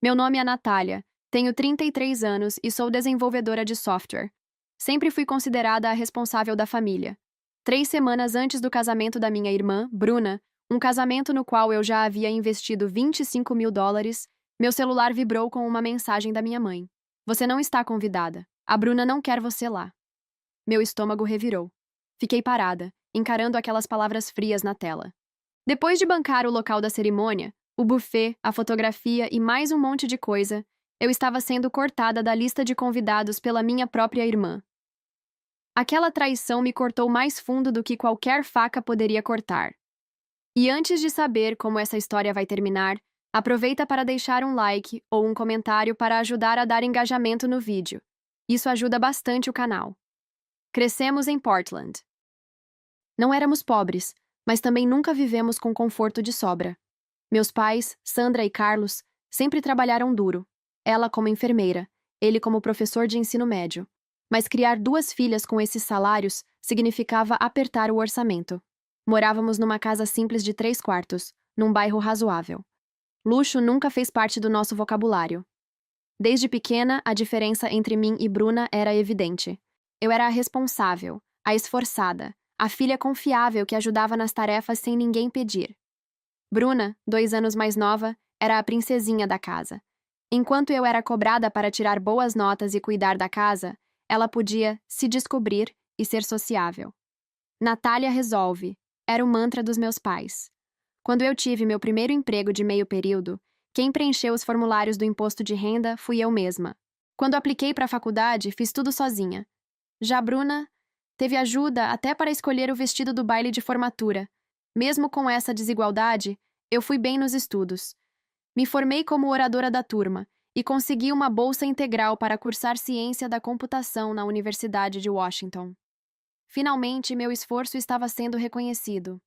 Meu nome é Natália, tenho 33 anos e sou desenvolvedora de software. Sempre fui considerada a responsável da família. 3 semanas antes do casamento da minha irmã, Bruna, um casamento no qual eu já havia investido US$ 25.000, meu celular vibrou com uma mensagem da minha mãe. Você não está convidada. A Bruna não quer você lá. Meu estômago revirou. Fiquei parada, encarando aquelas palavras frias na tela. Depois de bancar o local da cerimônia, o buffet, a fotografia e mais um monte de coisa, eu estava sendo cortada da lista de convidados pela minha própria irmã. Aquela traição me cortou mais fundo do que qualquer faca poderia cortar. E antes de saber como essa história vai terminar, aproveita para deixar um like ou um comentário para ajudar a dar engajamento no vídeo. Isso ajuda bastante o canal. Crescemos em Portland. Não éramos pobres, mas também nunca vivemos com conforto de sobra. Meus pais, Sandra e Carlos, sempre trabalharam duro. Ela como enfermeira, ele como professor de ensino médio. Mas criar 2 filhas com esses salários significava apertar o orçamento. Morávamos numa casa simples de 3 quartos, num bairro razoável. Luxo nunca fez parte do nosso vocabulário. Desde pequena, a diferença entre mim e Bruna era evidente. Eu era a responsável, a esforçada, a filha confiável que ajudava nas tarefas sem ninguém pedir. Bruna, 2 anos mais nova, era a princesinha da casa. Enquanto eu era cobrada para tirar boas notas e cuidar da casa, ela podia se descobrir e ser sociável. Natália resolve, era o mantra dos meus pais. Quando eu tive meu primeiro emprego de meio período, quem preencheu os formulários do imposto de renda fui eu mesma. Quando apliquei para a faculdade, fiz tudo sozinha. Já Bruna teve ajuda até para escolher o vestido do baile de formatura. Mesmo com essa desigualdade, eu fui bem nos estudos. Me formei como oradora da turma e consegui uma bolsa integral para cursar ciência da computação na Universidade de Washington. Finalmente, meu esforço estava sendo reconhecido.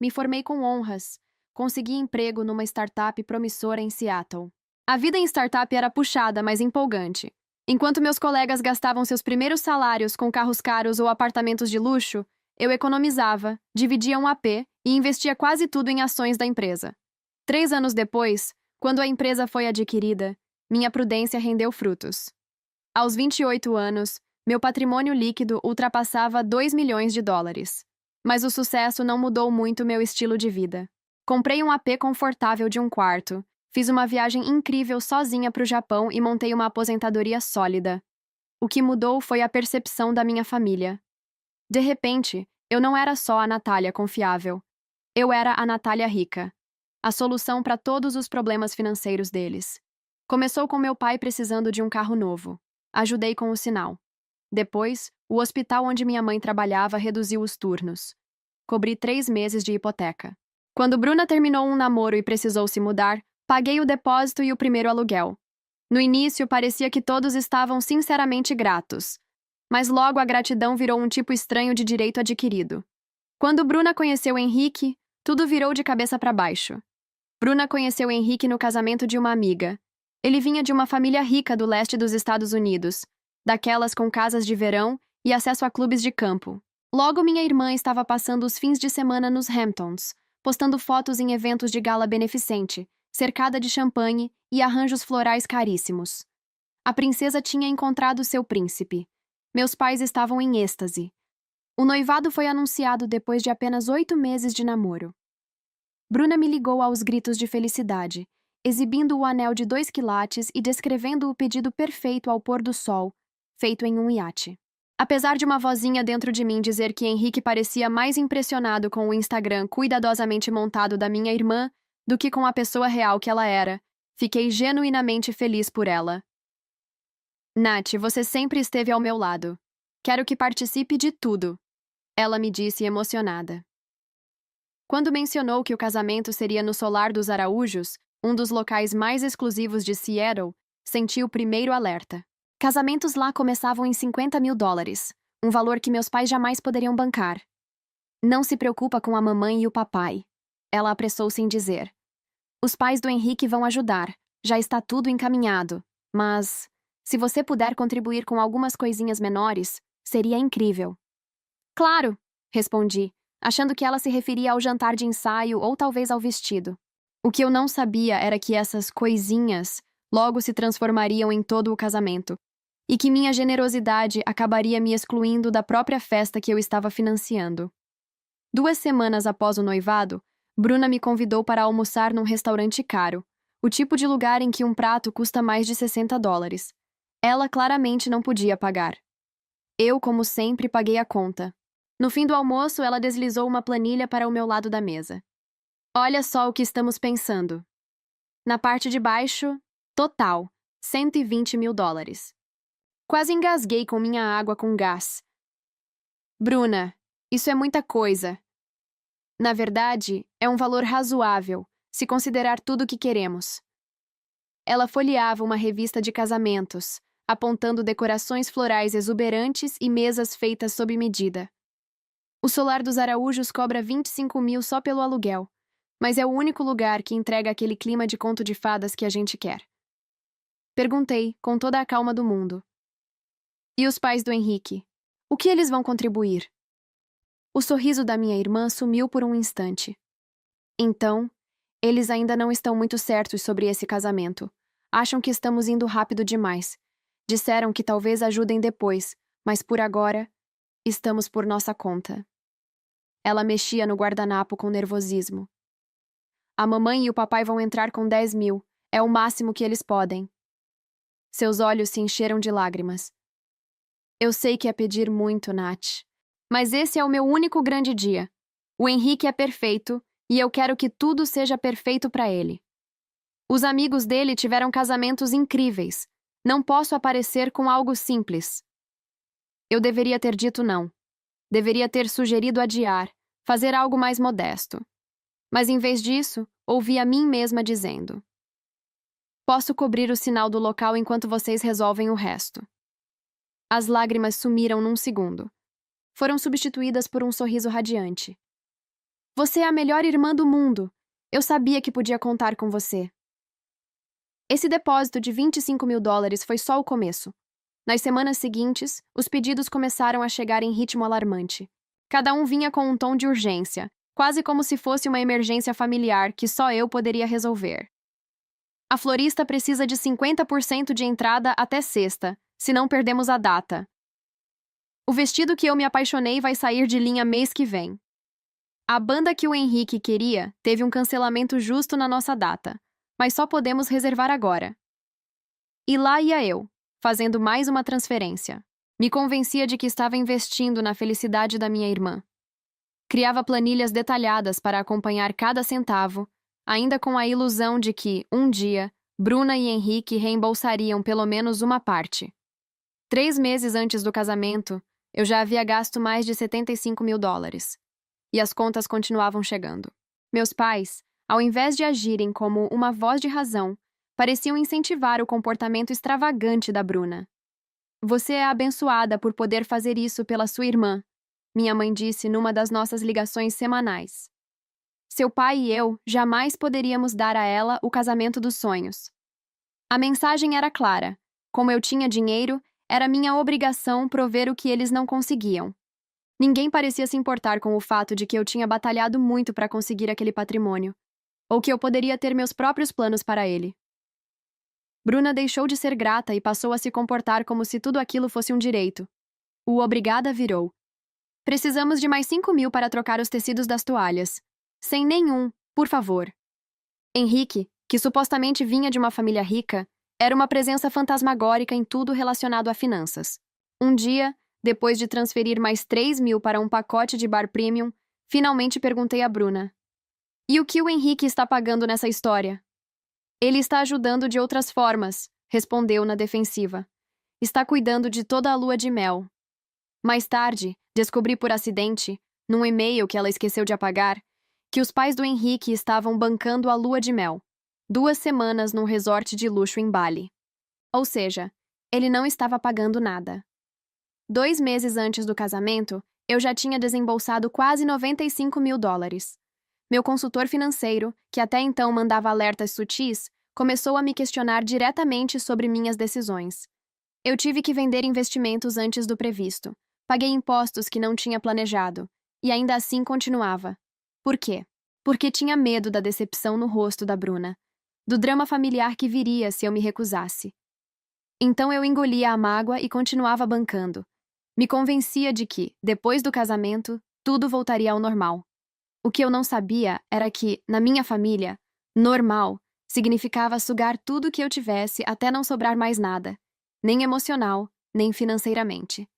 Me formei com honras. Consegui emprego numa startup promissora em Seattle. A vida em startup era puxada, mas empolgante. Enquanto meus colegas gastavam seus primeiros salários com carros caros ou apartamentos de luxo, eu economizava, dividia um AP e investia quase tudo em ações da empresa. 3 anos depois, quando a empresa foi adquirida, minha prudência rendeu frutos. Aos 28 anos, meu patrimônio líquido ultrapassava US$ 2 milhões. Mas o sucesso não mudou muito meu estilo de vida. Comprei um AP confortável de 1 quarto, fiz uma viagem incrível sozinha para o Japão e montei uma aposentadoria sólida. O que mudou foi a percepção da minha família. De repente, eu não era só a Natália confiável. Eu era a Natália rica. A solução para todos os problemas financeiros deles. Começou com meu pai precisando de um carro novo. Ajudei com o sinal. Depois, o hospital onde minha mãe trabalhava reduziu os turnos. Cobri 3 meses de hipoteca. Quando Bruna terminou um namoro e precisou se mudar, paguei o depósito e o primeiro aluguel. No início, parecia que todos estavam sinceramente gratos. Mas logo a gratidão virou um tipo estranho de direito adquirido. Quando Bruna conheceu Henrique, tudo virou de cabeça para baixo. Bruna conheceu Henrique no casamento de uma amiga. Ele vinha de uma família rica do leste dos Estados Unidos, daquelas com casas de verão e acesso a clubes de campo. Logo minha irmã estava passando os fins de semana nos Hamptons, postando fotos em eventos de gala beneficente, cercada de champanhe e arranjos florais caríssimos. A princesa tinha encontrado seu príncipe. Meus pais estavam em êxtase. O noivado foi anunciado depois de apenas 8 meses de namoro. Bruna me ligou aos gritos de felicidade, exibindo o anel de 2 quilates e descrevendo o pedido perfeito ao pôr do sol, feito em um iate. Apesar de uma vozinha dentro de mim dizer que Henrique parecia mais impressionado com o Instagram cuidadosamente montado da minha irmã do que com a pessoa real que ela era, fiquei genuinamente feliz por ela. Nath, você sempre esteve ao meu lado. Quero que participe de tudo, ela me disse emocionada. Quando mencionou que o casamento seria no Solar dos Araújos, um dos locais mais exclusivos de Seattle, senti o primeiro alerta. Casamentos lá começavam em $50.000, um valor que meus pais jamais poderiam bancar. Não se preocupa com a mamãe e o papai, ela apressou-se em dizer. Os pais do Henrique vão ajudar, já está tudo encaminhado, mas, se você puder contribuir com algumas coisinhas menores, seria incrível. Claro, respondi, achando que ela se referia ao jantar de ensaio ou talvez ao vestido. O que eu não sabia era que essas coisinhas logo se transformariam em todo o casamento, e que minha generosidade acabaria me excluindo da própria festa que eu estava financiando. 2 semanas após o noivado, Bruna me convidou para almoçar num restaurante caro, o tipo de lugar em que um prato custa mais de $60. Ela claramente não podia pagar. Eu, como sempre, paguei a conta. No fim do almoço, ela deslizou uma planilha para o meu lado da mesa. Olha só o que estamos pensando. Na parte de baixo, total, $120 mil. Quase engasguei com minha água com gás. Bruna, isso é muita coisa. Na verdade, é um valor razoável, se considerar tudo o que queremos. Ela folheava uma revista de casamentos, apontando decorações florais exuberantes e mesas feitas sob medida. O Solar dos Araújos cobra 25 mil só pelo aluguel, mas é o único lugar que entrega aquele clima de conto de fadas que a gente quer. Perguntei, com toda a calma do mundo. E os pais do Henrique? O que eles vão contribuir? O sorriso da minha irmã sumiu por um instante. Então, eles ainda não estão muito certos sobre esse casamento. Acham que estamos indo rápido demais. Disseram que talvez ajudem depois, mas por agora, estamos por nossa conta. Ela mexia no guardanapo com nervosismo. A mamãe e o papai vão entrar com 10 mil. É o máximo que eles podem. Seus olhos se encheram de lágrimas. Eu sei que é pedir muito, Nath. Mas esse é o meu único grande dia. O Henrique é perfeito e eu quero que tudo seja perfeito para ele. Os amigos dele tiveram casamentos incríveis. Não posso aparecer com algo simples. Eu deveria ter dito não. Deveria ter sugerido adiar, fazer algo mais modesto. Mas em vez disso, ouvi a mim mesma dizendo: posso cobrir o sinal do local enquanto vocês resolvem o resto. As lágrimas sumiram num segundo. Foram substituídas por um sorriso radiante. Você é a melhor irmã do mundo. Eu sabia que podia contar com você. Esse depósito de $25 mil foi só o começo. Nas semanas seguintes, os pedidos começaram a chegar em ritmo alarmante. Cada um vinha com um tom de urgência, quase como se fosse uma emergência familiar que só eu poderia resolver. A florista precisa de 50% de entrada até sexta, senão perdemos a data. O vestido que eu me apaixonei vai sair de linha mês que vem. A banda que o Henrique queria teve um cancelamento justo na nossa data, mas só podemos reservar agora. E lá ia eu, fazendo mais uma transferência. Me convencia de que estava investindo na felicidade da minha irmã. Criava planilhas detalhadas para acompanhar cada centavo, ainda com a ilusão de que, um dia, Bruna e Henrique reembolsariam pelo menos uma parte. 3 meses antes do casamento, eu já havia gasto mais de $75 mil. E as contas continuavam chegando. Meus pais, ao invés de agirem como uma voz de razão, pareciam incentivar o comportamento extravagante da Bruna. Você é abençoada por poder fazer isso pela sua irmã, minha mãe disse numa das nossas ligações semanais. Seu pai e eu jamais poderíamos dar a ela o casamento dos sonhos. A mensagem era clara. Como eu tinha dinheiro, era minha obrigação prover o que eles não conseguiam. Ninguém parecia se importar com o fato de que eu tinha batalhado muito para conseguir aquele patrimônio, ou que eu poderia ter meus próprios planos para ele. Bruna deixou de ser grata e passou a se comportar como se tudo aquilo fosse um direito. O obrigada virou: precisamos de mais 5 mil para trocar os tecidos das toalhas. Sem nenhum, por favor. Henrique, que supostamente vinha de uma família rica, era uma presença fantasmagórica em tudo relacionado a finanças. Um dia, depois de transferir mais 3 mil para um pacote de bar premium, finalmente perguntei a Bruna: e o que o Henrique está pagando nessa história? Ele está ajudando de outras formas, respondeu na defensiva. Está cuidando de toda a lua de mel. Mais tarde, descobri por acidente, num e-mail que ela esqueceu de apagar, que os pais do Henrique estavam bancando a lua de mel, 2 semanas num resort de luxo em Bali. Ou seja, ele não estava pagando nada. 2 meses antes do casamento, eu já tinha desembolsado quase $95 mil. Meu consultor financeiro, que até então mandava alertas sutis, começou a me questionar diretamente sobre minhas decisões. Eu tive que vender investimentos antes do previsto. Paguei impostos que não tinha planejado. E ainda assim continuava. Por quê? Porque tinha medo da decepção no rosto da Bruna. do drama familiar que viria se eu me recusasse. Então eu engolia a mágoa e continuava bancando. Me convencia de que, depois do casamento, tudo voltaria ao normal. O que eu não sabia era que, na minha família, normal significava sugar tudo que eu tivesse até não sobrar mais nada, nem emocional, nem financeiramente.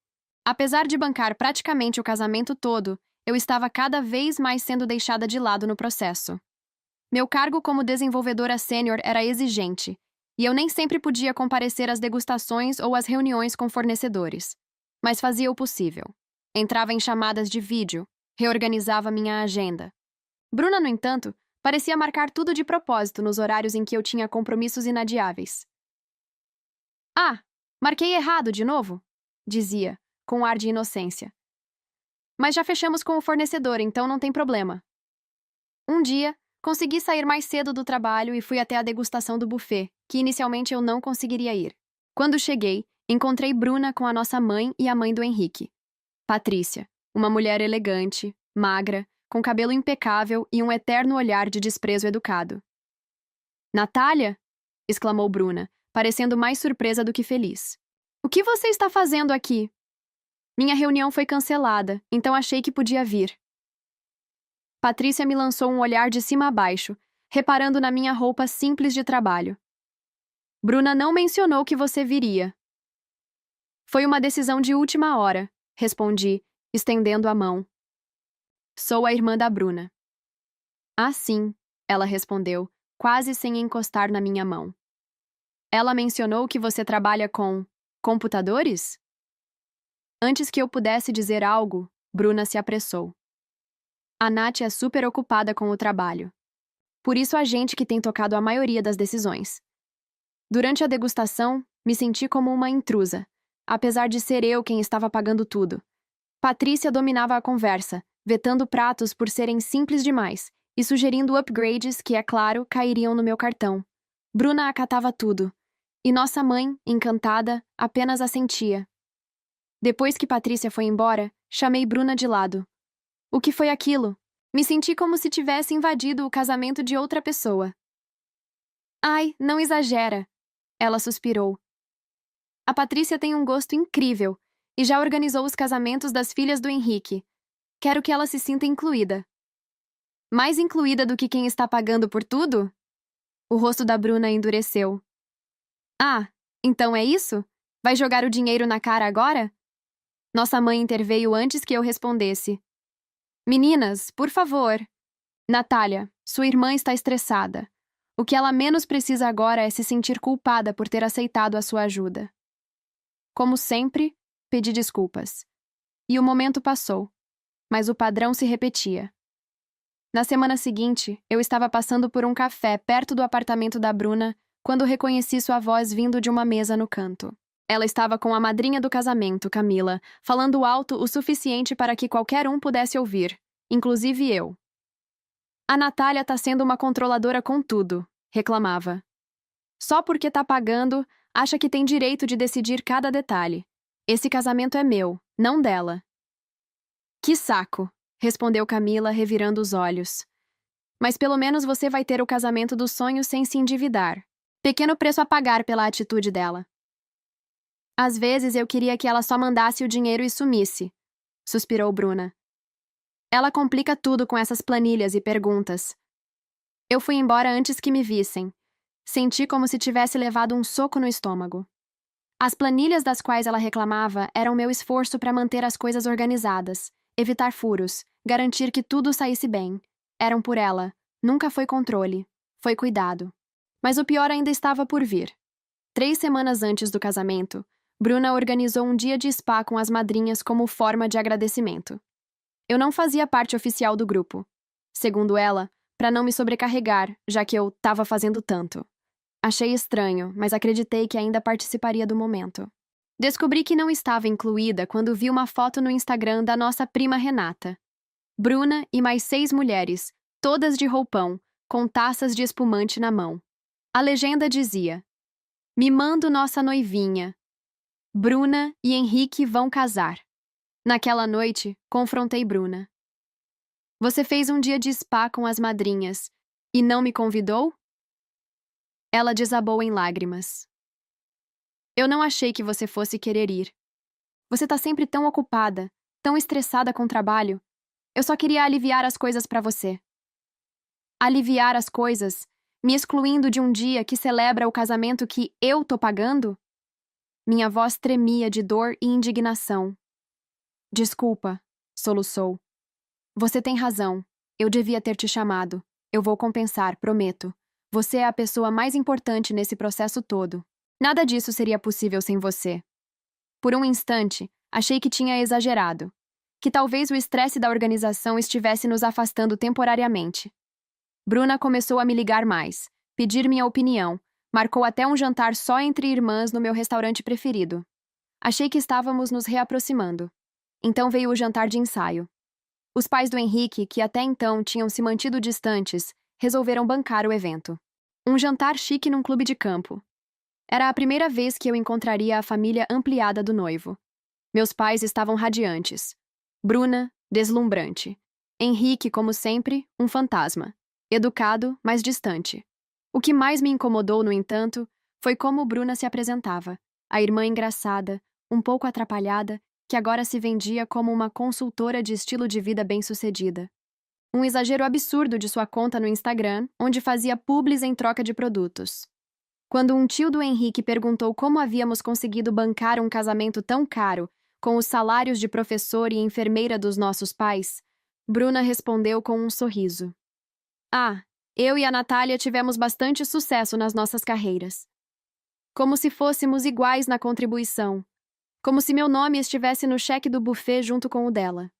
Apesar de bancar praticamente o casamento todo, eu estava cada vez mais sendo deixada de lado no processo. Meu cargo como desenvolvedora sênior era exigente, e eu nem sempre podia comparecer às degustações ou às reuniões com fornecedores. Mas fazia o possível. Entrava em chamadas de vídeo, reorganizava minha agenda. Bruna, no entanto, parecia marcar tudo de propósito nos horários em que eu tinha compromissos inadiáveis. Ah, marquei errado de novo, dizia, com um ar de inocência. Mas já fechamos com o fornecedor, então não tem problema. Um dia, consegui sair mais cedo do trabalho e fui até a degustação do buffet, que inicialmente eu não conseguiria ir. Quando cheguei, encontrei Bruna com a nossa mãe e a mãe do Henrique. Patrícia, uma mulher elegante, magra, com cabelo impecável e um eterno olhar de desprezo educado. Natália? Exclamou Bruna, parecendo mais surpresa do que feliz. O que você está fazendo aqui? Minha reunião foi cancelada, então achei que podia vir. Patrícia me lançou um olhar de cima a baixo, reparando na minha roupa simples de trabalho. Bruna não mencionou que você viria. Foi uma decisão de última hora, respondi, estendendo a mão. Sou a irmã da Bruna. Ah, sim, ela respondeu, quase sem encostar na minha mão. Ela mencionou que você trabalha com computadores? Antes que eu pudesse dizer algo, Bruna se apressou. A Nath é super ocupada com o trabalho. Por isso a gente que tem tocado a maioria das decisões. Durante a degustação, me senti como uma intrusa, apesar de ser eu quem estava pagando tudo. Patrícia dominava a conversa, vetando pratos por serem simples demais e sugerindo upgrades que, é claro, cairiam no meu cartão. Bruna acatava tudo, e nossa mãe, encantada, apenas assentia. Depois que Patrícia foi embora, chamei Bruna de lado. O que foi aquilo? Me senti como se tivesse invadido o casamento de outra pessoa. Ai, não exagera. Ela suspirou. A Patrícia tem um gosto incrível e já organizou os casamentos das filhas do Henrique. Quero que ela se sinta incluída. Mais incluída do que quem está pagando por tudo? O rosto da Bruna endureceu. Ah, então é isso? Vai jogar o dinheiro na cara agora? Nossa mãe interveio antes que eu respondesse. Meninas, por favor. Natália, sua irmã está estressada. O que ela menos precisa agora é se sentir culpada por ter aceitado a sua ajuda. Como sempre, pedi desculpas. E o momento passou, mas o padrão se repetia. Na semana seguinte, eu estava passando por um café perto do apartamento da Bruna quando reconheci sua voz vindo de uma mesa no canto. Ela estava com a madrinha do casamento, Camila, falando alto o suficiente para que qualquer um pudesse ouvir, inclusive eu. A Natália tá sendo uma controladora com tudo, reclamava. Só porque tá pagando, acha que tem direito de decidir cada detalhe. Esse casamento é meu, não dela. Que saco, respondeu Camila, revirando os olhos. Mas pelo menos você vai ter o casamento dos sonhos sem se endividar. Pequeno preço a pagar pela atitude dela. Às vezes eu queria que ela só mandasse o dinheiro e sumisse, suspirou Bruna. Ela complica tudo com essas planilhas e perguntas. Eu fui embora antes que me vissem. Senti como se tivesse levado um soco no estômago. As planilhas das quais ela reclamava eram meu esforço para manter as coisas organizadas, evitar furos, garantir que tudo saísse bem. Eram por ela. Nunca foi controle. Foi cuidado. Mas o pior ainda estava por vir. 3 semanas antes do casamento, Bruna organizou um dia de spa com as madrinhas como forma de agradecimento. Eu não fazia parte oficial do grupo. Segundo ela, para não me sobrecarregar, já que eu estava fazendo tanto. Achei estranho, mas acreditei que ainda participaria do momento. Descobri que não estava incluída quando vi uma foto no Instagram da nossa prima Renata. Bruna e mais 6 mulheres, todas de roupão, com taças de espumante na mão. A legenda dizia: Mimando nossa noivinha. Bruna e Henrique vão casar. Naquela noite, confrontei Bruna. Você fez um dia de spa com as madrinhas e não me convidou? Ela desabou em lágrimas. Eu não achei que você fosse querer ir. Você tá sempre tão ocupada, tão estressada com o trabalho. Eu só queria aliviar as coisas pra você. Aliviar as coisas, me excluindo de um dia que celebra o casamento que eu tô pagando? Minha voz tremia de dor e indignação. Desculpa, soluçou. Você tem razão. Eu devia ter te chamado. Eu vou compensar, prometo. Você é a pessoa mais importante nesse processo todo. Nada disso seria possível sem você. Por um instante, achei que tinha exagerado. Que talvez o estresse da organização estivesse nos afastando temporariamente. Bruna começou a me ligar mais, pedir minha opinião, marcou até um jantar só entre irmãs no meu restaurante preferido. Achei que estávamos nos reaproximando. Então veio o jantar de ensaio. Os pais do Henrique, que até então tinham se mantido distantes, resolveram bancar o evento. Um jantar chique num clube de campo. Era a primeira vez que eu encontraria a família ampliada do noivo. Meus pais estavam radiantes. Bruna, deslumbrante. Henrique, como sempre, um fantasma. Educado, mas distante. O que mais me incomodou, no entanto, foi como Bruna se apresentava. A irmã engraçada, um pouco atrapalhada, que agora se vendia como uma consultora de estilo de vida bem-sucedida. Um exagero absurdo de sua conta no Instagram, onde fazia publis em troca de produtos. Quando um tio do Henrique perguntou como havíamos conseguido bancar um casamento tão caro, com os salários de professor e enfermeira dos nossos pais, Bruna respondeu com um sorriso. Ah, eu e a Natália tivemos bastante sucesso nas nossas carreiras. Como se fôssemos iguais na contribuição. Como se meu nome estivesse no cheque do buffet junto com o dela.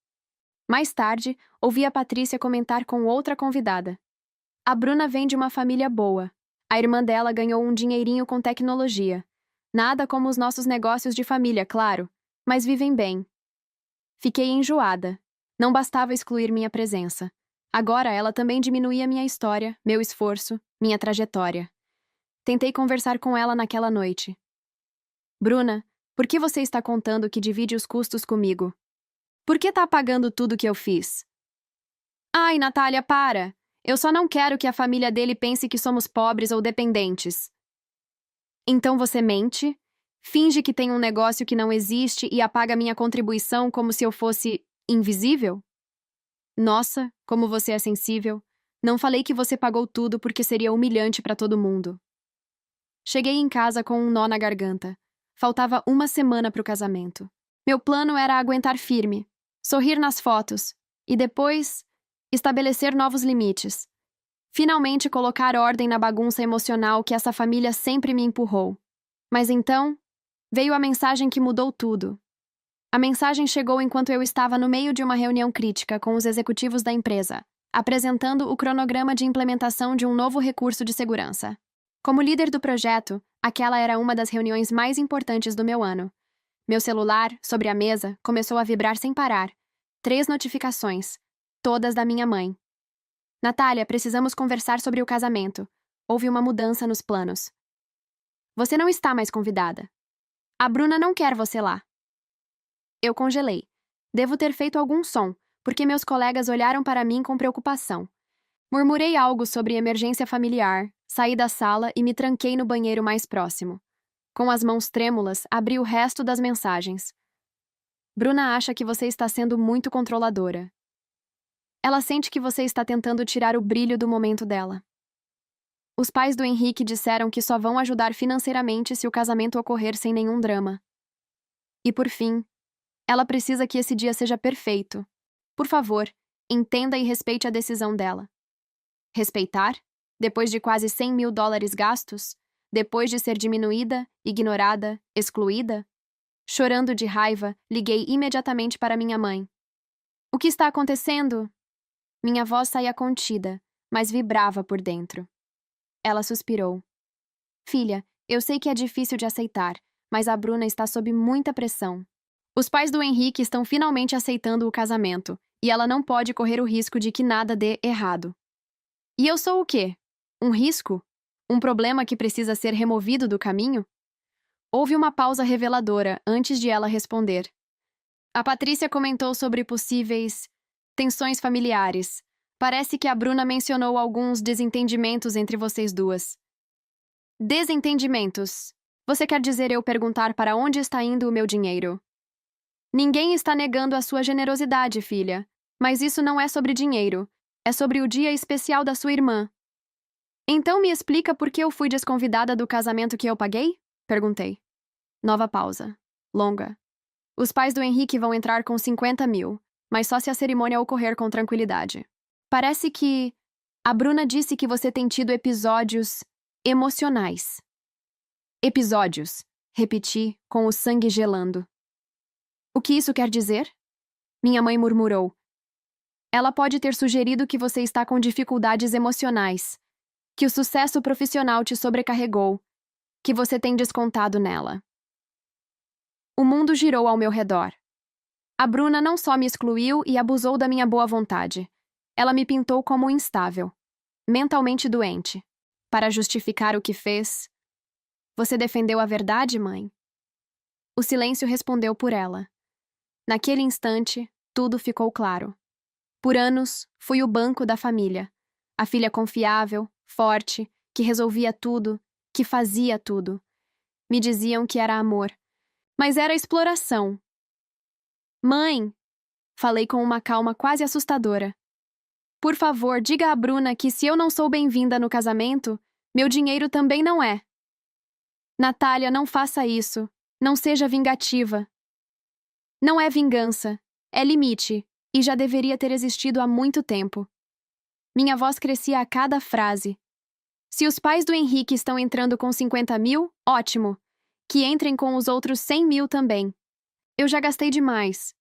Mais tarde, ouvi a Patrícia comentar com outra convidada. A Bruna vem de uma família boa. A irmã dela ganhou um dinheirinho com tecnologia. Nada como os nossos negócios de família, claro, mas vivem bem. Fiquei enjoada. Não bastava excluir minha presença. Agora ela também diminuía minha história, meu esforço, minha trajetória. Tentei conversar com ela naquela noite. Bruna, por que você está contando que divide os custos comigo? Por que tá pagando tudo que eu fiz? Ai, Natália, para! Eu só não quero que a família dele pense que somos pobres ou dependentes. Então você mente, finge que tem um negócio que não existe e apaga minha contribuição como se eu fosse invisível? Nossa, como você é sensível. Não falei que você pagou tudo porque seria humilhante para todo mundo. Cheguei em casa com um nó na garganta. Faltava uma semana para o casamento. Meu plano era aguentar firme, sorrir nas fotos e depois estabelecer novos limites. Finalmente colocar ordem na bagunça emocional que essa família sempre me empurrou. Mas então, veio a mensagem que mudou tudo. A mensagem chegou enquanto eu estava no meio de uma reunião crítica com os executivos da empresa, apresentando o cronograma de implementação de um novo recurso de segurança. Como líder do projeto, aquela era uma das reuniões mais importantes do meu ano. Meu celular, sobre a mesa, começou a vibrar sem parar. 3 notificações, todas da minha mãe. Natália, precisamos conversar sobre o casamento. Houve uma mudança nos planos. Você não está mais convidada. A Bruna não quer você lá. Eu congelei. Devo ter feito algum som, porque meus colegas olharam para mim com preocupação. Murmurei algo sobre emergência familiar, saí da sala e me tranquei no banheiro mais próximo. Com as mãos trêmulas, abri o resto das mensagens. Bruna acha que você está sendo muito controladora. Ela sente que você está tentando tirar o brilho do momento dela. Os pais do Henrique disseram que só vão ajudar financeiramente se o casamento ocorrer sem nenhum drama. E por fim, ela precisa que esse dia seja perfeito. Por favor, entenda e respeite a decisão dela. Respeitar? Depois de quase $100.000 gastos? Depois de ser diminuída, ignorada, excluída? Chorando de raiva, liguei imediatamente para minha mãe. O que está acontecendo? Minha voz saía contida, mas vibrava por dentro. Ela suspirou. Filha, eu sei que é difícil de aceitar, mas a Bruna está sob muita pressão. Os pais do Henrique estão finalmente aceitando o casamento, e ela não pode correr o risco de que nada dê errado. E eu sou o quê? Um risco? Um problema que precisa ser removido do caminho? Houve uma pausa reveladora antes de ela responder. A Patrícia comentou sobre possíveis tensões familiares. Parece que a Bruna mencionou alguns desentendimentos entre vocês duas. Desentendimentos. Você quer dizer eu perguntar para onde está indo o meu dinheiro? Ninguém está negando a sua generosidade, filha. Mas isso não é sobre dinheiro. É sobre o dia especial da sua irmã. Então me explica por que eu fui desconvidada do casamento que eu paguei? Perguntei. Nova pausa. Longa. Os pais do Henrique vão entrar com 50 mil, mas só se a cerimônia ocorrer com tranquilidade. Parece que... A Bruna disse que você tem tido episódios emocionais. Episódios, repeti, com o sangue gelando. O que isso quer dizer? Minha mãe murmurou. Ela pode ter sugerido que você está com dificuldades emocionais, que o sucesso profissional te sobrecarregou, que você tem descontado nela. O mundo girou ao meu redor. A Bruna não só me excluiu e abusou da minha boa vontade. Ela me pintou como instável, mentalmente doente. Para justificar o que fez... Você defendeu a verdade, mãe? O silêncio respondeu por ela. Naquele instante, tudo ficou claro. Por anos, fui o banco da família. A filha confiável, forte, que resolvia tudo, que fazia tudo. Me diziam que era amor. Mas era exploração. Mãe! Falei com uma calma quase assustadora. Por favor, diga à Bruna que se eu não sou bem-vinda no casamento, meu dinheiro também não é. Natália, não faça isso. Não seja vingativa. Não é vingança. É limite. E já deveria ter existido há muito tempo. Minha voz crescia a cada frase. Se os pais do Henrique estão entrando com 50 mil, ótimo. Que entrem com os outros 100 mil também. Eu já gastei demais.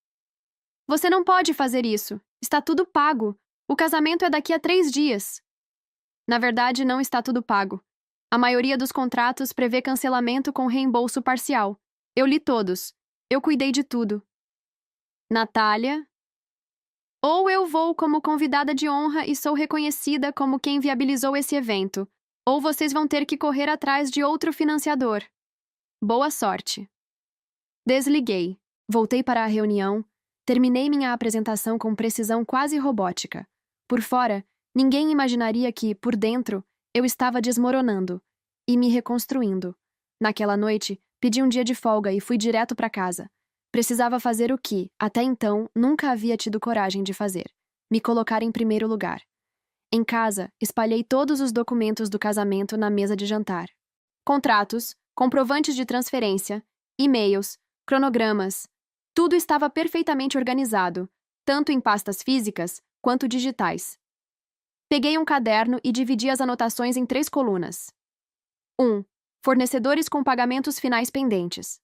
Você não pode fazer isso. Está tudo pago. O casamento é daqui a 3 dias. Na verdade, não está tudo pago. A maioria dos contratos prevê cancelamento com reembolso parcial. Eu li todos. Eu cuidei de tudo. Natália? Ou eu vou como convidada de honra e sou reconhecida como quem viabilizou esse evento, ou vocês vão ter que correr atrás de outro financiador. Boa sorte. Desliguei. Voltei para a reunião. Terminei minha apresentação com precisão quase robótica. Por fora, ninguém imaginaria que, por dentro, eu estava desmoronando e me reconstruindo. Naquela noite, pedi um dia de folga e fui direto para casa. Precisava fazer o que, até então, nunca havia tido coragem de fazer: me colocar em primeiro lugar. Em casa, espalhei todos os documentos do casamento na mesa de jantar. Contratos, comprovantes de transferência, e-mails, cronogramas. Tudo estava perfeitamente organizado, tanto em pastas físicas quanto digitais. Peguei um caderno e dividi as anotações em 3 colunas. 1. Fornecedores com pagamentos finais pendentes.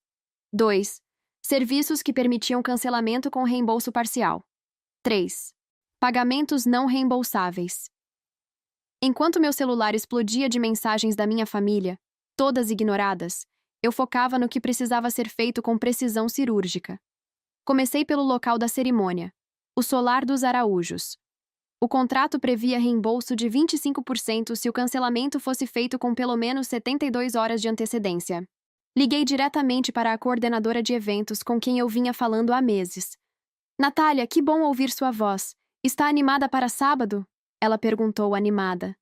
2. Serviços que permitiam cancelamento com reembolso parcial. 3. Pagamentos não reembolsáveis. Enquanto meu celular explodia de mensagens da minha família, todas ignoradas, eu focava no que precisava ser feito com precisão cirúrgica. Comecei pelo local da cerimônia, o solar dos Araújos. O contrato previa reembolso de 25% se o cancelamento fosse feito com pelo menos 72 horas de antecedência. Liguei diretamente para a coordenadora de eventos com quem eu vinha falando há meses. Natália, que bom ouvir sua voz. Está animada para sábado? Ela perguntou, animada.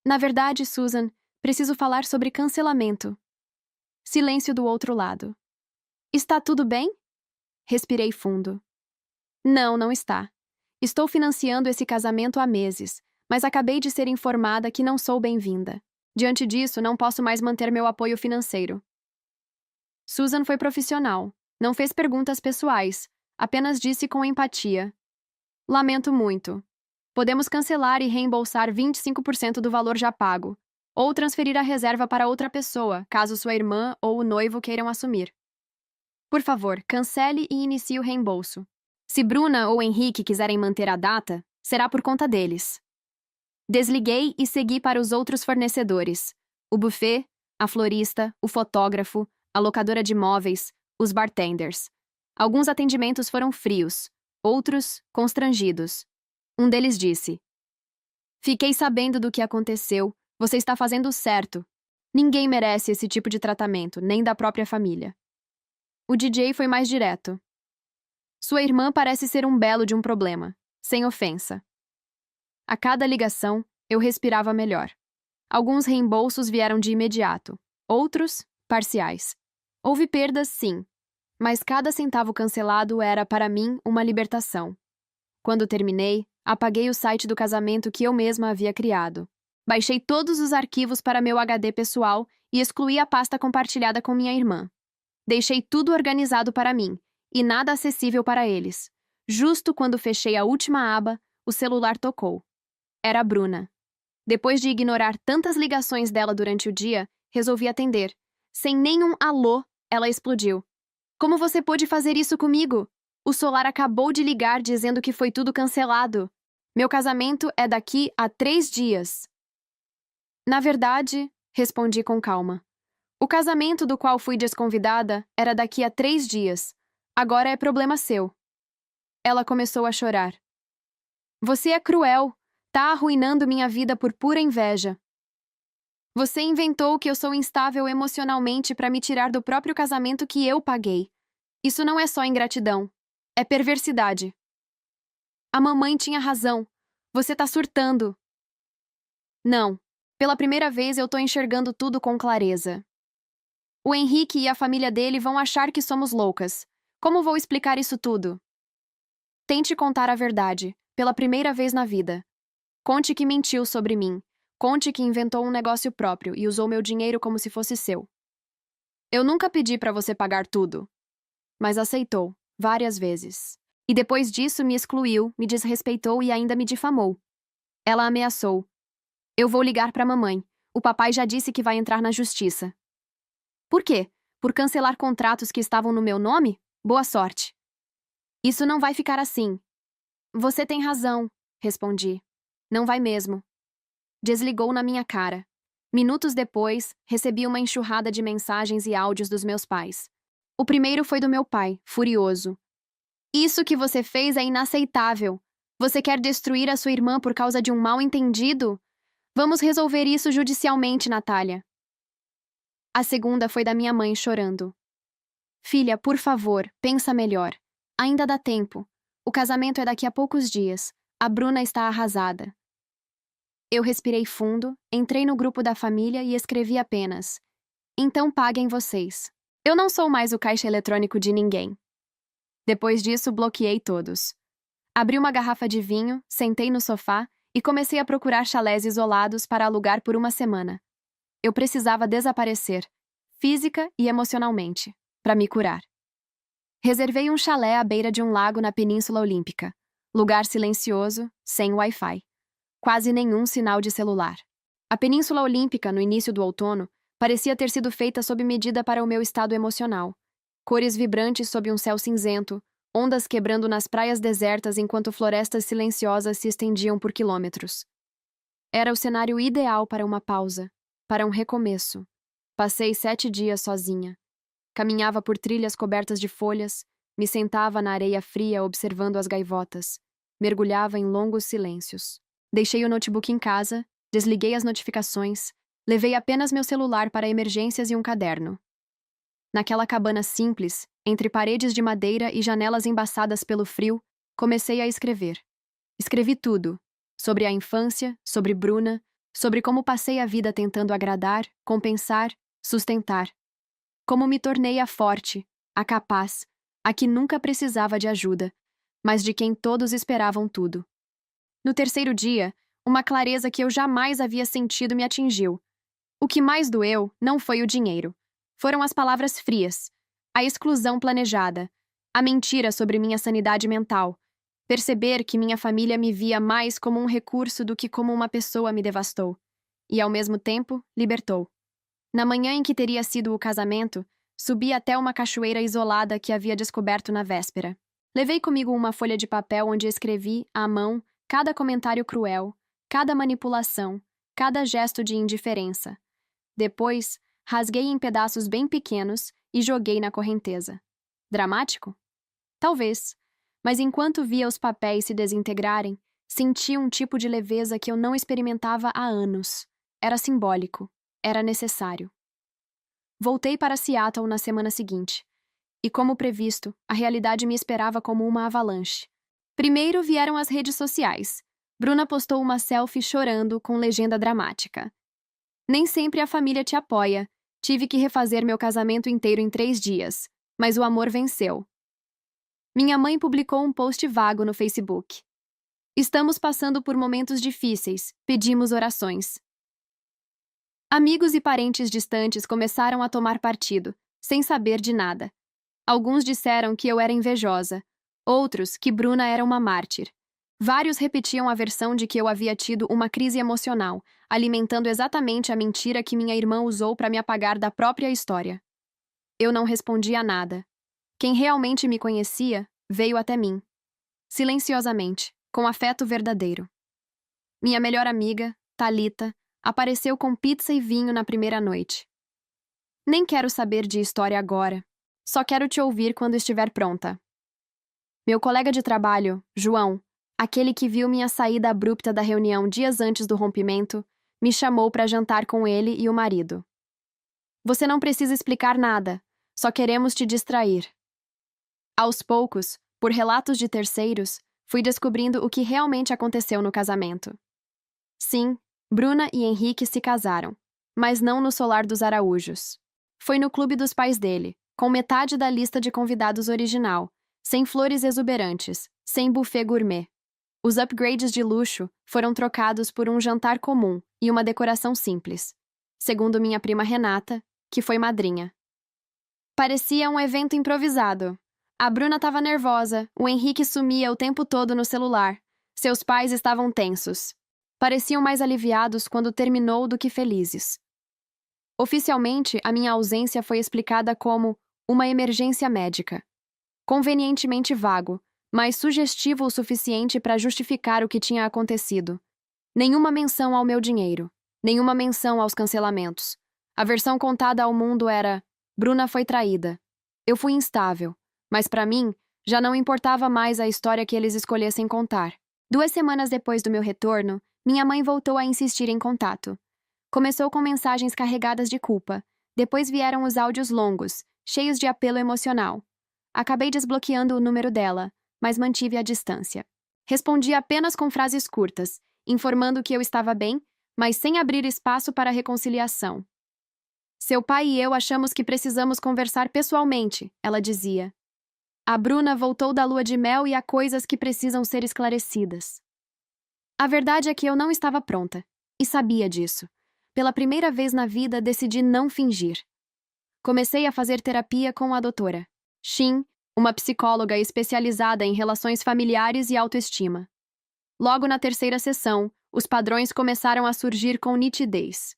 Na verdade, Susan, preciso falar sobre cancelamento. Silêncio do outro lado. Está tudo bem? Respirei fundo. Não, não está. Estou financiando esse casamento há meses, mas acabei de ser informada que não sou bem-vinda. Diante disso, não posso mais manter meu apoio financeiro. Susan foi profissional. Não fez perguntas pessoais. Apenas disse com empatia. Lamento muito. Podemos cancelar e reembolsar 25% do valor já pago, ou transferir a reserva para outra pessoa, caso sua irmã ou o noivo queiram assumir. Por favor, cancele e inicie o reembolso. Se Bruna ou Henrique quiserem manter a data, será por conta deles. Desliguei e segui para os outros fornecedores: o buffet, a florista, o fotógrafo, a locadora de móveis, os bartenders. Alguns atendimentos foram frios, outros constrangidos. Um deles disse: Fiquei sabendo do que aconteceu. Você está fazendo certo. Ninguém merece esse tipo de tratamento, nem da própria família. O DJ foi mais direto. Sua irmã parece ser um belo de um problema, sem ofensa. A cada ligação, eu respirava melhor. Alguns reembolsos vieram de imediato, outros, parciais. Houve perdas, sim, mas cada centavo cancelado era, para mim, uma libertação. Quando terminei, apaguei o site do casamento que eu mesma havia criado. Baixei todos os arquivos para meu HD pessoal e excluí a pasta compartilhada com minha irmã. Deixei tudo organizado para mim, e nada acessível para eles. Justo quando fechei a última aba, o celular tocou. Era a Bruna. Depois de ignorar tantas ligações dela durante o dia, resolvi atender. Sem nenhum alô, ela explodiu. Como você pôde fazer isso comigo? O Solar acabou de ligar dizendo que foi tudo cancelado. Meu casamento é daqui a 3 dias. Na verdade, respondi com calma. O casamento do qual fui desconvidada era daqui a 3 dias. Agora é problema seu. Ela começou a chorar. Você é cruel. Tá arruinando minha vida por pura inveja. Você inventou que eu sou instável emocionalmente para me tirar do próprio casamento que eu paguei. Isso não é só ingratidão. É perversidade. A mamãe tinha razão. Você tá surtando. Não. Pela primeira vez eu tô enxergando tudo com clareza. O Henrique e a família dele vão achar que somos loucas. Como vou explicar isso tudo? Tente contar a verdade, pela primeira vez na vida. Conte que mentiu sobre mim. Conte que inventou um negócio próprio e usou meu dinheiro como se fosse seu. Eu nunca pedi para você pagar tudo. Mas aceitou, várias vezes. E depois disso me excluiu, me desrespeitou e ainda me difamou. Ela ameaçou. Eu vou ligar para a mamãe. O papai já disse que vai entrar na justiça. Por quê? Por cancelar contratos que estavam no meu nome? Boa sorte. Isso não vai ficar assim. Você tem razão, respondi. Não vai mesmo. Desligou na minha cara. Minutos depois, recebi uma enxurrada de mensagens e áudios dos meus pais. O primeiro foi do meu pai, furioso. Isso que você fez é inaceitável. Você quer destruir a sua irmã por causa de um mal-entendido? Vamos resolver isso judicialmente, Natália. A segunda foi da minha mãe chorando. Filha, por favor, pensa melhor. Ainda dá tempo. O casamento é daqui a poucos dias. A Bruna está arrasada. Eu respirei fundo, entrei no grupo da família e escrevi apenas: então paguem vocês. Eu não sou mais o caixa eletrônico de ninguém. Depois disso, bloqueei todos. Abri uma garrafa de vinho, sentei no sofá e comecei a procurar chalés isolados para alugar por uma semana. Eu precisava desaparecer, física e emocionalmente, para me curar. Reservei um chalé à beira de um lago na Península Olímpica. Lugar silencioso, sem Wi-Fi. Quase nenhum sinal de celular. A Península Olímpica, no início do outono, parecia ter sido feita sob medida para o meu estado emocional. Cores vibrantes sob um céu cinzento, ondas quebrando nas praias desertas enquanto florestas silenciosas se estendiam por quilômetros. Era o cenário ideal para uma pausa, para um recomeço. Passei 7 dias sozinha. Caminhava por trilhas cobertas de folhas, me sentava na areia fria observando as gaivotas, mergulhava em longos silêncios. Deixei o notebook em casa, desliguei as notificações, levei apenas meu celular para emergências e um caderno. Naquela cabana simples, entre paredes de madeira e janelas embaçadas pelo frio, comecei a escrever. Escrevi tudo, sobre a infância, sobre Bruna, sobre como passei a vida tentando agradar, compensar, sustentar. Como me tornei a forte, a capaz, a que nunca precisava de ajuda, mas de quem todos esperavam tudo. No terceiro dia, uma clareza que eu jamais havia sentido me atingiu. O que mais doeu não foi o dinheiro. Foram as palavras frias, a exclusão planejada, a mentira sobre minha sanidade mental, perceber que minha família me via mais como um recurso do que como uma pessoa me devastou. E, ao mesmo tempo, libertou. Na manhã em que teria sido o casamento, subi até uma cachoeira isolada que havia descoberto na véspera. Levei comigo uma folha de papel onde escrevi, à mão, cada comentário cruel, cada manipulação, cada gesto de indiferença. Depois, rasguei em pedaços bem pequenos e joguei na correnteza. Dramático? Talvez. Mas enquanto via os papéis se desintegrarem, senti um tipo de leveza que eu não experimentava há anos. Era simbólico. Era necessário. Voltei para Seattle na semana seguinte. E, como previsto, a realidade me esperava como uma avalanche. Primeiro vieram as redes sociais. Bruna postou uma selfie chorando com legenda dramática. Nem sempre a família te apoia. Tive que refazer meu casamento inteiro em 3 dias, mas o amor venceu. Minha mãe publicou um post vago no Facebook. Estamos passando por momentos difíceis, pedimos orações. Amigos e parentes distantes começaram a tomar partido, sem saber de nada. Alguns disseram que eu era invejosa, outros que Bruna era uma mártir. Vários repetiam a versão de que eu havia tido uma crise emocional, alimentando exatamente a mentira que minha irmã usou para me apagar da própria história. Eu não respondia nada. Quem realmente me conhecia veio até mim. Silenciosamente, com afeto verdadeiro. Minha melhor amiga, Thalita, apareceu com pizza e vinho na primeira noite. Nem quero saber de história agora. Só quero te ouvir quando estiver pronta. Meu colega de trabalho, João, aquele que viu minha saída abrupta da reunião dias antes do rompimento, me chamou para jantar com ele e o marido. Você não precisa explicar nada, só queremos te distrair. Aos poucos, por relatos de terceiros, fui descobrindo o que realmente aconteceu no casamento. Sim, Bruna e Henrique se casaram, mas não no Solar dos Araújos. Foi no clube dos pais dele, com metade da lista de convidados original, sem flores exuberantes, sem buffet gourmet. Os upgrades de luxo foram trocados por um jantar comum e uma decoração simples, segundo minha prima Renata, que foi madrinha. Parecia um evento improvisado. A Bruna estava nervosa, o Henrique sumia o tempo todo no celular. Seus pais estavam tensos. Pareciam mais aliviados quando terminou do que felizes. Oficialmente, a minha ausência foi explicada como uma emergência médica. Convenientemente vago, mas sugestivo o suficiente para justificar o que tinha acontecido. Nenhuma menção ao meu dinheiro, nenhuma menção aos cancelamentos. A versão contada ao mundo era: Bruna foi traída. Eu fui instável, mas para mim, já não importava mais a história que eles escolhessem contar. 2 semanas depois do meu retorno, minha mãe voltou a insistir em contato. Começou com mensagens carregadas de culpa. Depois vieram os áudios longos, cheios de apelo emocional. Acabei desbloqueando o número dela, mas mantive a distância. Respondi apenas com frases curtas, informando que eu estava bem, mas sem abrir espaço para reconciliação. Seu pai e eu achamos que precisamos conversar pessoalmente, ela dizia. A Bruna voltou da lua de mel e há coisas que precisam ser esclarecidas. A verdade é que eu não estava pronta, e sabia disso. Pela primeira vez na vida, decidi não fingir. Comecei a fazer terapia com a doutora Shin, uma psicóloga especializada em relações familiares e autoestima. Logo na 3ª sessão, os padrões começaram a surgir com nitidez.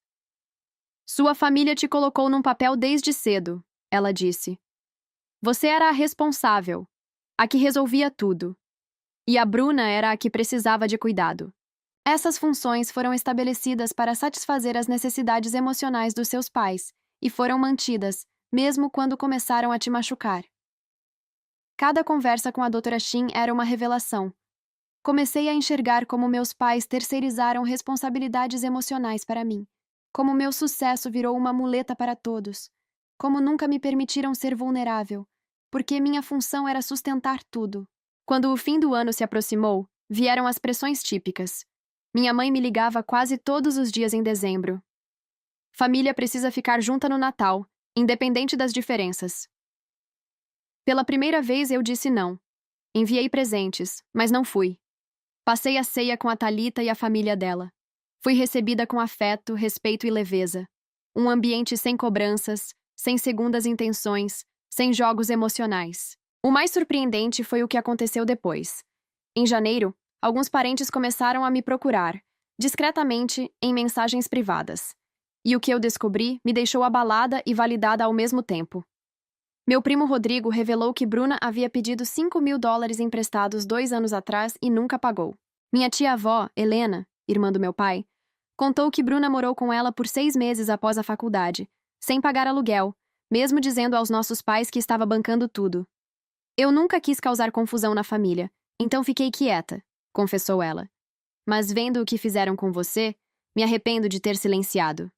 Sua família te colocou num papel desde cedo, ela disse. Você era a responsável, a que resolvia tudo. E a Bruna era a que precisava de cuidado. Essas funções foram estabelecidas para satisfazer as necessidades emocionais dos seus pais e foram mantidas, mesmo quando começaram a te machucar. Cada conversa com a doutora Shin era uma revelação. Comecei a enxergar como meus pais terceirizaram responsabilidades emocionais para mim, como meu sucesso virou uma muleta para todos, como nunca me permitiram ser vulnerável, porque minha função era sustentar tudo. Quando o fim do ano se aproximou, vieram as pressões típicas. Minha mãe me ligava quase todos os dias em dezembro. Família precisa ficar junta no Natal, independente das diferenças. Pela primeira vez eu disse não. Enviei presentes, mas não fui. Passei a ceia com a Thalita e a família dela. Fui recebida com afeto, respeito e leveza. Um ambiente sem cobranças, sem segundas intenções, sem jogos emocionais. O mais surpreendente foi o que aconteceu depois. Em janeiro, alguns parentes começaram a me procurar, discretamente, em mensagens privadas. E o que eu descobri me deixou abalada e validada ao mesmo tempo. Meu primo Rodrigo revelou que Bruna havia pedido $5.000 emprestados 2 anos atrás e nunca pagou. Minha tia-avó, Helena, irmã do meu pai, contou que Bruna morou com ela por 6 meses após a faculdade, sem pagar aluguel, mesmo dizendo aos nossos pais que estava bancando tudo. Eu nunca quis causar confusão na família, então fiquei quieta, confessou ela. Mas vendo o que fizeram com você, me arrependo de ter silenciado.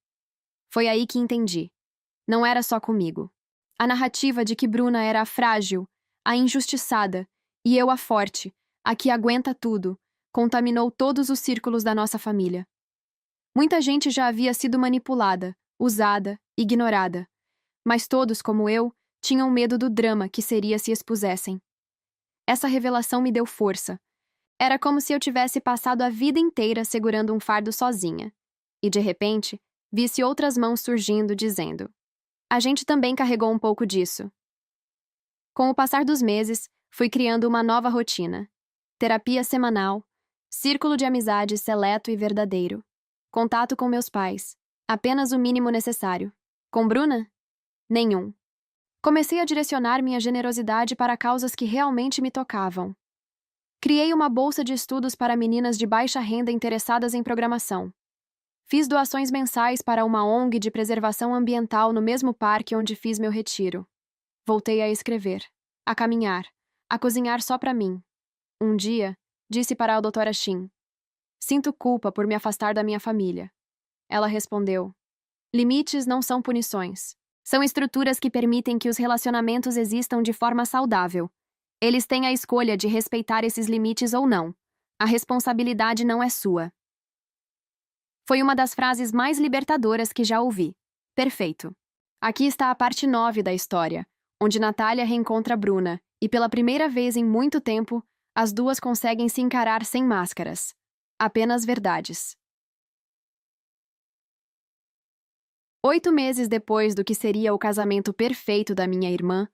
Foi aí que entendi. Não era só comigo. A narrativa de que Bruna era a frágil, a injustiçada, e eu a forte, a que aguenta tudo, contaminou todos os círculos da nossa família. Muita gente já havia sido manipulada, usada, ignorada. Mas todos, como eu, tinham medo do drama que seria se expusessem. Essa revelação me deu força. Era como se eu tivesse passado a vida inteira segurando um fardo sozinha. E, de repente, visse outras mãos surgindo, dizendo: a gente também carregou um pouco disso. Com o passar dos meses, fui criando uma nova rotina. Terapia semanal, círculo de amizade seleto e verdadeiro. Contato com meus pais. Apenas o mínimo necessário. Com Bruna? Nenhum. Comecei a direcionar minha generosidade para causas que realmente me tocavam. Criei uma bolsa de estudos para meninas de baixa renda interessadas em programação. Fiz doações mensais para uma ONG de preservação ambiental no mesmo parque onde fiz meu retiro. Voltei a escrever, a caminhar, a cozinhar só para mim. Um dia, disse para a doutora Shin: sinto culpa por me afastar da minha família. Ela respondeu: limites não são punições. São estruturas que permitem que os relacionamentos existam de forma saudável. Eles têm a escolha de respeitar esses limites ou não. A responsabilidade não é sua. Foi uma das frases mais libertadoras que já ouvi. Perfeito. Aqui está a parte 9 da história, onde Natália reencontra Bruna, e pela primeira vez em muito tempo, as duas conseguem se encarar sem máscaras. Apenas verdades. 8 meses depois do que seria o casamento perfeito da minha irmã,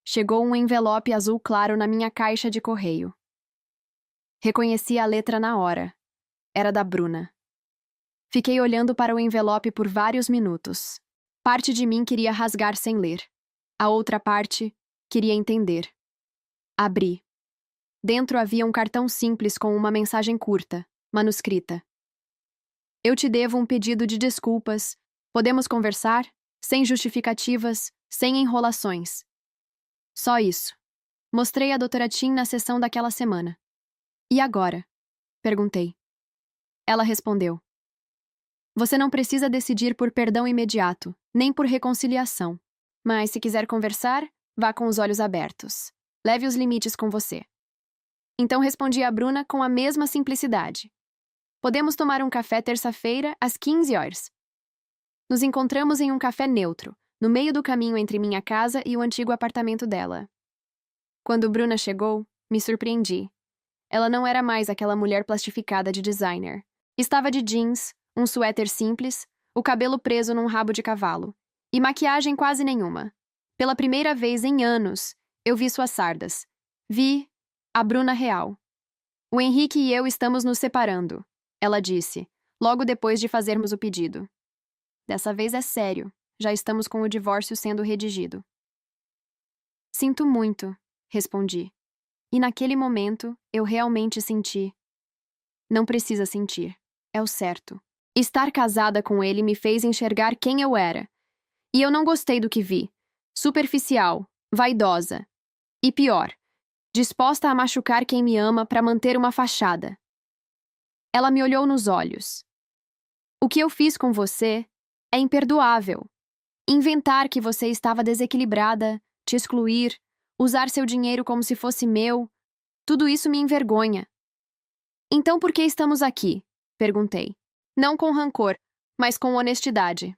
chegou um envelope azul claro na minha caixa de correio. Reconheci a letra na hora. Era da Bruna. Fiquei olhando para o envelope por vários minutos. Parte de mim queria rasgar sem ler. A outra parte queria entender. Abri. Dentro havia um cartão simples com uma mensagem curta, manuscrita. Eu te devo um pedido de desculpas. Podemos conversar? Sem justificativas, sem enrolações. Só isso. Mostrei a doutora Tim na sessão daquela semana. E agora? Perguntei. Ela respondeu: você não precisa decidir por perdão imediato, nem por reconciliação. Mas se quiser conversar, vá com os olhos abertos. Leve os limites com você. Então respondi a Bruna com a mesma simplicidade. Podemos tomar um café terça-feira às 15 horas. Nos encontramos em um café neutro, no meio do caminho entre minha casa e o antigo apartamento dela. Quando Bruna chegou, me surpreendi. Ela não era mais aquela mulher plastificada de designer. Estava de jeans, um suéter simples, o cabelo preso num rabo de cavalo, e maquiagem quase nenhuma. Pela primeira vez em anos, eu vi suas sardas. Vi a Bruna real. O Henrique e eu estamos nos separando, ela disse, logo depois de fazermos o pedido. Dessa vez é sério, já estamos com o divórcio sendo redigido. Sinto muito, respondi. E naquele momento, eu realmente senti. Não precisa sentir, é o certo. Estar casada com ele me fez enxergar quem eu era. E eu não gostei do que vi. Superficial, vaidosa. E pior, disposta a machucar quem me ama para manter uma fachada. Ela me olhou nos olhos. O que eu fiz com você é imperdoável. Inventar que você estava desequilibrada, te excluir, usar seu dinheiro como se fosse meu, tudo isso me envergonha. Então por que estamos aqui? Perguntei. Não com rancor, mas com honestidade.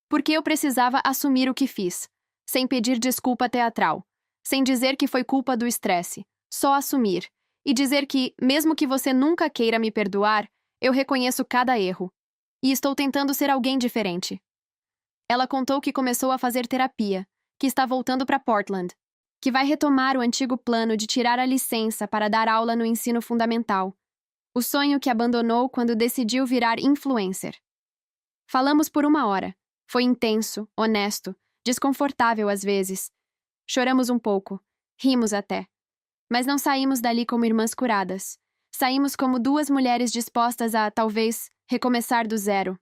Porque eu precisava assumir o que fiz, sem pedir desculpa teatral, sem dizer que foi culpa do estresse, só assumir, e dizer que, mesmo que você nunca queira me perdoar, eu reconheço cada erro, e estou tentando ser alguém diferente. Ela contou que começou a fazer terapia, que está voltando para Portland, que vai retomar o antigo plano de tirar a licença para dar aula no ensino fundamental, o sonho que abandonou quando decidiu virar influencer. Falamos por 1 hora. Foi intenso, honesto, desconfortável às vezes. Choramos um pouco, rimos até. Mas não saímos dali como irmãs curadas. Saímos como 2 mulheres dispostas a, talvez, recomeçar do zero.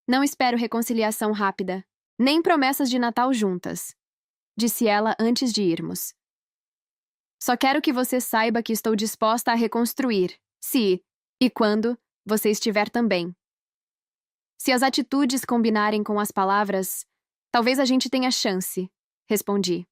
Não espero reconciliação rápida, nem promessas de Natal juntas, disse ela antes de irmos. Só quero que você saiba que estou disposta a reconstruir, se, e quando, você estiver também. Se as atitudes combinarem com as palavras, talvez a gente tenha chance, respondi.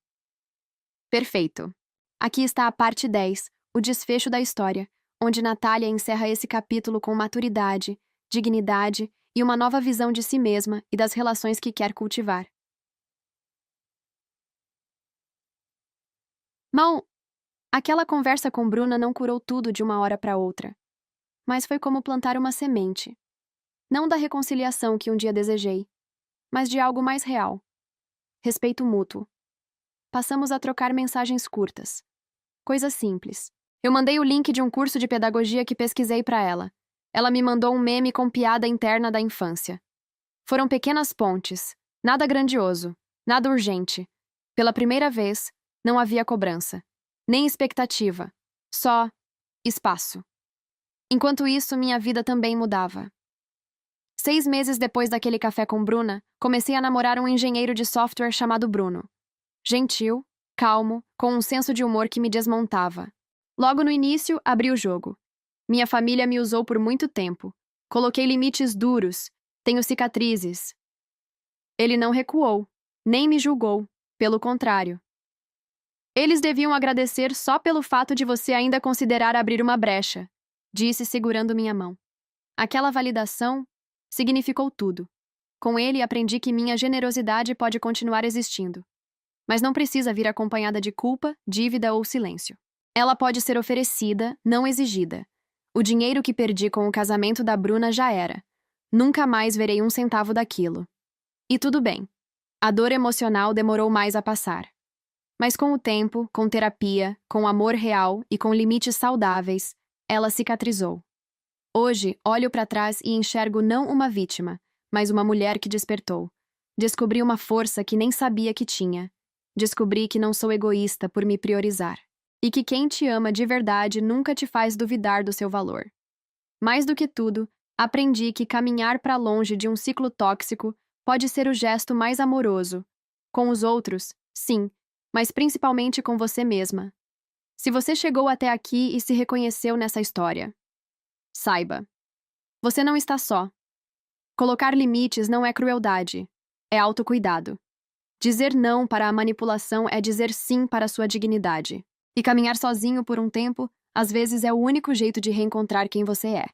Perfeito. Aqui está a parte 10, o desfecho da história, onde Natália encerra esse capítulo com maturidade, dignidade e uma nova visão de si mesma e das relações que quer cultivar. Mal, aquela conversa com Bruna não curou tudo de uma hora para outra, mas foi como plantar uma semente. Não da reconciliação que um dia desejei, mas de algo mais real. Respeito mútuo. Passamos a trocar mensagens curtas. Coisas simples. Eu mandei o link de um curso de pedagogia que pesquisei para ela. Ela me mandou um meme com piada interna da infância. Foram pequenas pontes. Nada grandioso. Nada urgente. Pela primeira vez, não havia cobrança. Nem expectativa. Só espaço. Enquanto isso, minha vida também mudava. 6 meses depois daquele café com Bruna, comecei a namorar um engenheiro de software chamado Bruno. Gentil, calmo, com um senso de humor que me desmontava. Logo no início, abri o jogo. Minha família me usou por muito tempo. Coloquei limites duros. Tenho cicatrizes. Ele não recuou, nem me julgou. Pelo contrário. Eles deviam agradecer só pelo fato de você ainda considerar abrir uma brecha, disse segurando minha mão. Aquela validação significou tudo. Com ele, aprendi que minha generosidade pode continuar existindo. Mas não precisa vir acompanhada de culpa, dívida ou silêncio. Ela pode ser oferecida, não exigida. O dinheiro que perdi com o casamento da Bruna já era. Nunca mais verei um centavo daquilo. E tudo bem. A dor emocional demorou mais a passar. Mas com o tempo, com terapia, com amor real e com limites saudáveis, ela cicatrizou. Hoje, olho para trás e enxergo não uma vítima, mas uma mulher que despertou. Descobri uma força que nem sabia que tinha. Descobri que não sou egoísta por me priorizar. E que quem te ama de verdade nunca te faz duvidar do seu valor. Mais do que tudo, aprendi que caminhar para longe de um ciclo tóxico pode ser o gesto mais amoroso. Com os outros, sim, mas principalmente com você mesma. Se você chegou até aqui e se reconheceu nessa história, saiba. Você não está só. Colocar limites não é crueldade, é autocuidado. Dizer não para a manipulação é dizer sim para a sua dignidade. E caminhar sozinho por um tempo, às vezes é o único jeito de reencontrar quem você é.